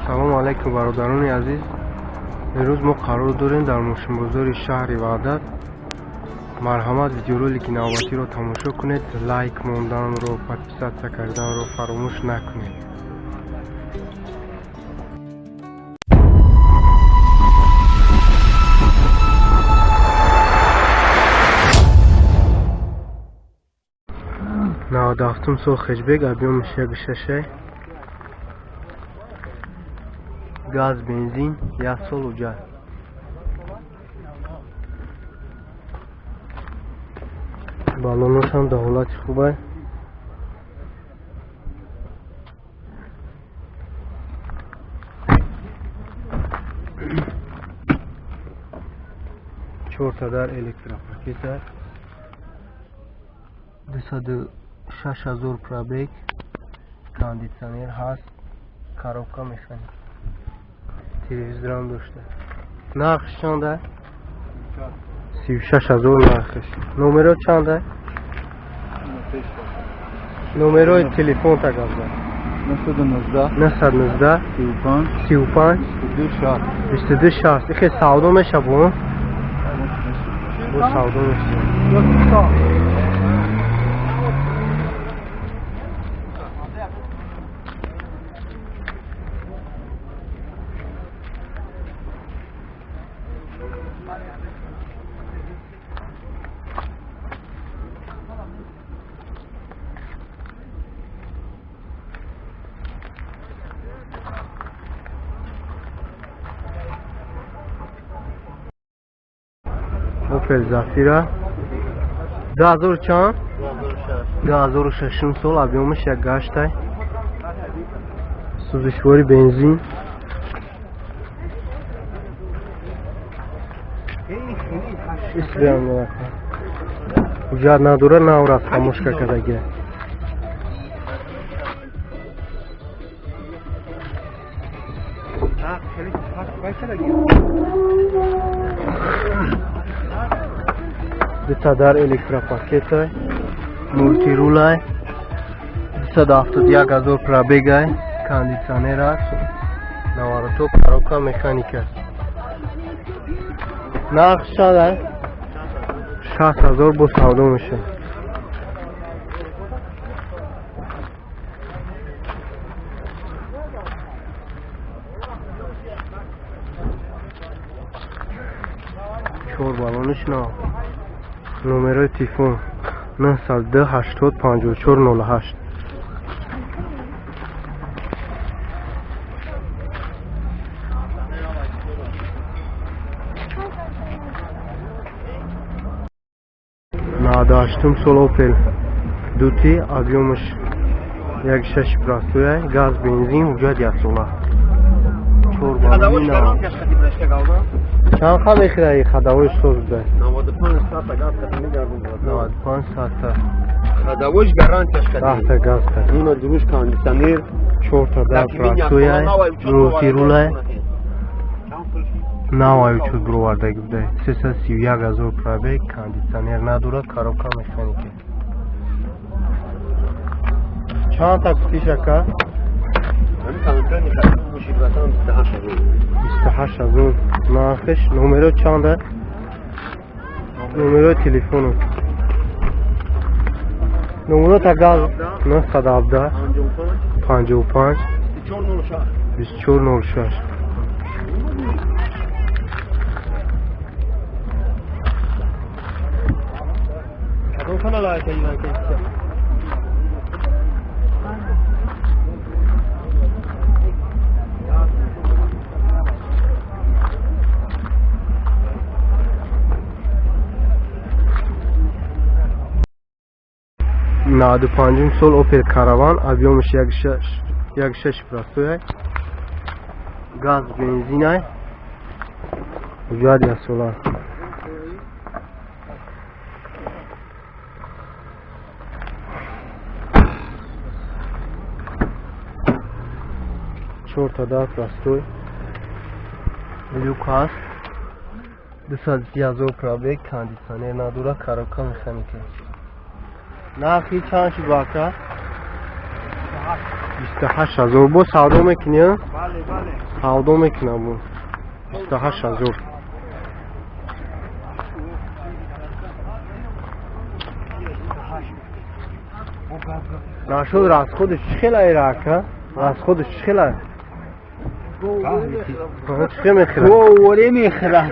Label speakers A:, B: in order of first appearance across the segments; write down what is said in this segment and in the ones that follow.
A: салом алайкум бародарони азиз. имрӯз мо қарор дорем дар мошинбозори шаҳри ваҳдат. марҳамат, видеоролики навбатиро тамошо кунед. лайк монданро, подписатсия карданро фаромӯш накунед. навдаҳтум сол хеҷбек объёмиш 1.6 газ бензин 1 сол уҷат. балоношам дар ҳолати хуб аст. чорта дар электропакет аст. 26000 пробег, кондитсионер ҳаст, коробка механик, телевизорам дошта. нархш чанд аст? 36000 нархш. номеро чанд аст? номерои телефон тагаб зад. 919 35 22 60. ихе савдо мешавон? бо савдо мешавон. Opel Zafira 2000 чанд? 2006 сол, объёмиш 1.8, сӯзишвори бензин. ҳуҷҷат надора, наврас хамошка кардаги. Дитадар электропакетай, мультирулай, 271 пробегай, кондитсионер аст, наворото коробка механик аст. нарх чанд аст? 60000 бо савдо мешавад. чор балониш нав. номерои телефон 902 80 54 08. навдаҳаштум сол Opel Duty, объёмиш 1.6 простояй, газ бензин, ҳуҷҷат 1 сола. чор балони нав. чанд ха мехираи хадавош соз буда?
B: 95 сата газ ката мегардон.
A: 95 сата.
B: Хадавош гарантияш ката.
A: Дахта газ ката.
B: Ина дуруш кондитсионер,
A: чорта дар простояй, мултирулай. навай учуд бировардаги будай. 331000 пробег, кондитсионер надора, коробка механики. чанд та кутишака? 28000 нархш. номеро чанд аст? номерои телефону. номеро тагал 917 55 2406. наду панҷум сол Opel Caravan, объёмиш 1.6 простояй, газ бензинай, ҳуҷҷат 1 сола. чорта дар простой, люк аст, 23000 пробег, кондитсионер надора, коробка механика. нархи чанд шуд бака? 28000 бо савдо мекунӣ?
B: Бале, бале.
A: Савдо мекунам бо 28000. Нашуд расходиш чӣ хелае рака? Расходиш чӣ хелае? چی میخوره؟
B: گوری میخوره.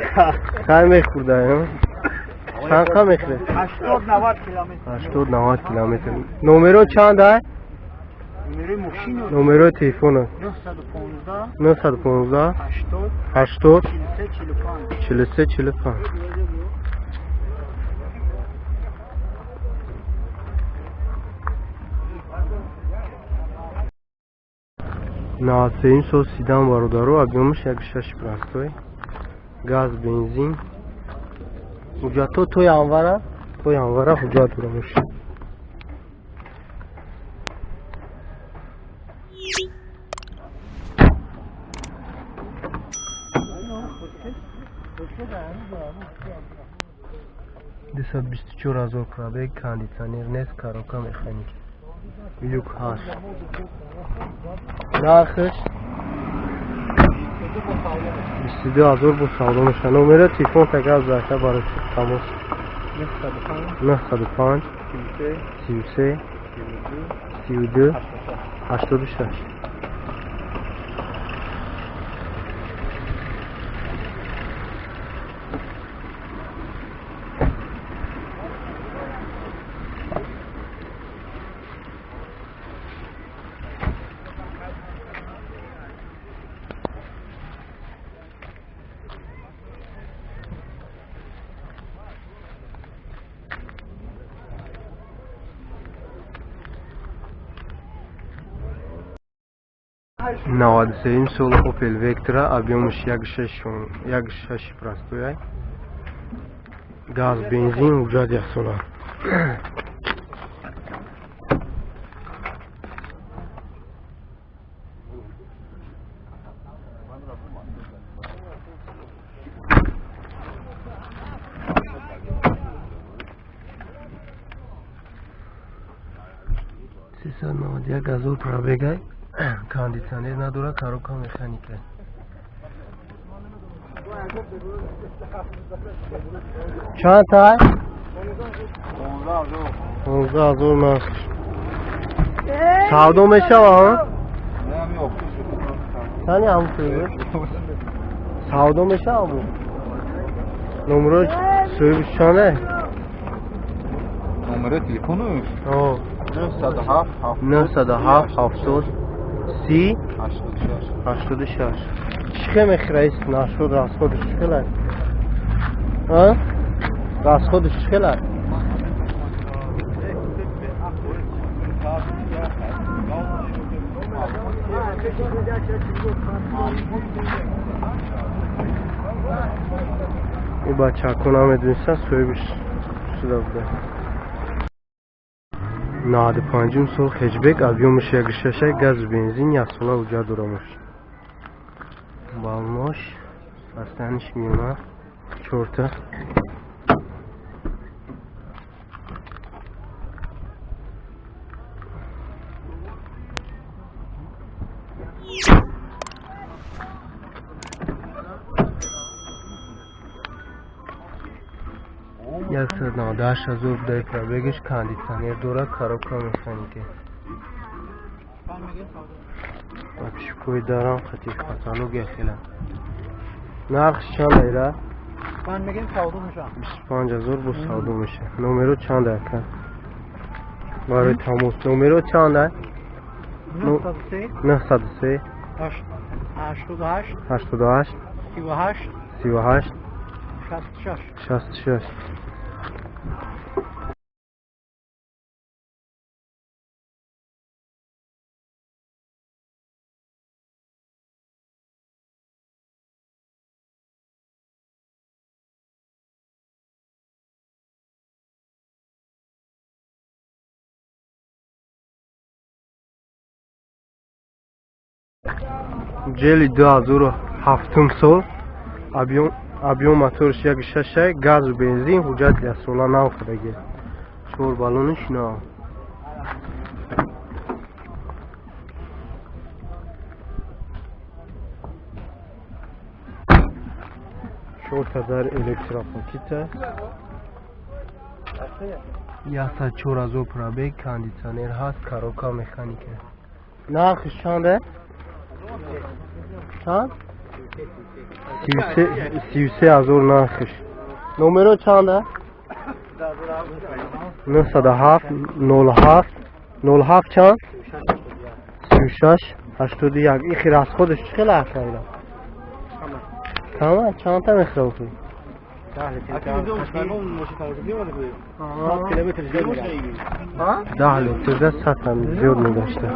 A: چند میخورده؟ چند کم میخوره؟
B: 80-90 کیلومتر.
A: 80-90 کیلومتر. نمره چنده؟
B: نمره ماشین.
A: نمره تلفن 915 80 43 45. На 730 бародару объемиш 1.6 простой. Газ, бензин. Ҳуҷҷато то январа ҳуҷҷат бурамуш. Десад 24000 пробег, кондиционер нест, коробка механик. Люк ҳаст. нархш 22000 бо савдо мешавад. номери телефон тага заша барои тамос 905 33 32 86. نود سیم سال اوپل وکترا объемش 1.6 простой. Газ, бензин, ҳуҷҷат 1 сола. газо пробегай. Кондиционер надора, коробка механика. چند تا؟ 15000 ماست. سعودو میشه ها؟ چندی همون شده؟ سعودو میشه همون؟ نمره سوی چانه؟
B: نمره تلفونش؟
A: آه 907 70 30 86. چیه میخوره ایست نشد راسخودش چیه؟ ها؟ راسخودش چیه؟ این بچه کنم میدونستن سوی بش شده بوده. 95 سال хеҷбек объемش 1.6 газ бензин 1 сола ҳуҷҷат дорамуш. балнош астаниш миёна 4 та. Яксад 98000 дай пробегиш, кондиционер дора, коробка механики. Папишкой дарам хатиш каталог хела. Нархш чанд айра?
B: من میگم سعودو میشم
A: 25000 бо савдо меша. Номеро чанд ака? барои тамос номеро чанд а?
B: 903
A: 903
B: 88
A: 88
B: 38
A: 38
B: 66
A: 66. Джели 2007 сол объем моторш 1.6 газ бензин ҳуҷҷат 1 сола нав шудагӣ. 4 баллониш нав. 4 در الکتروپاکیت است. 104,000 پرابیگ، کاندیسیونر هست، کاروکا مکانیکه. نرخش چنده؟ چند؟ 33,000 نرخش. نمرو چنده؟ 907 07 چند؟ 36 81. این خیر از خودش چه لحظه اینا؟ تمام چند تا میخواه بکنی؟ 10 لیتر ده 100 هم زیاد میگشته.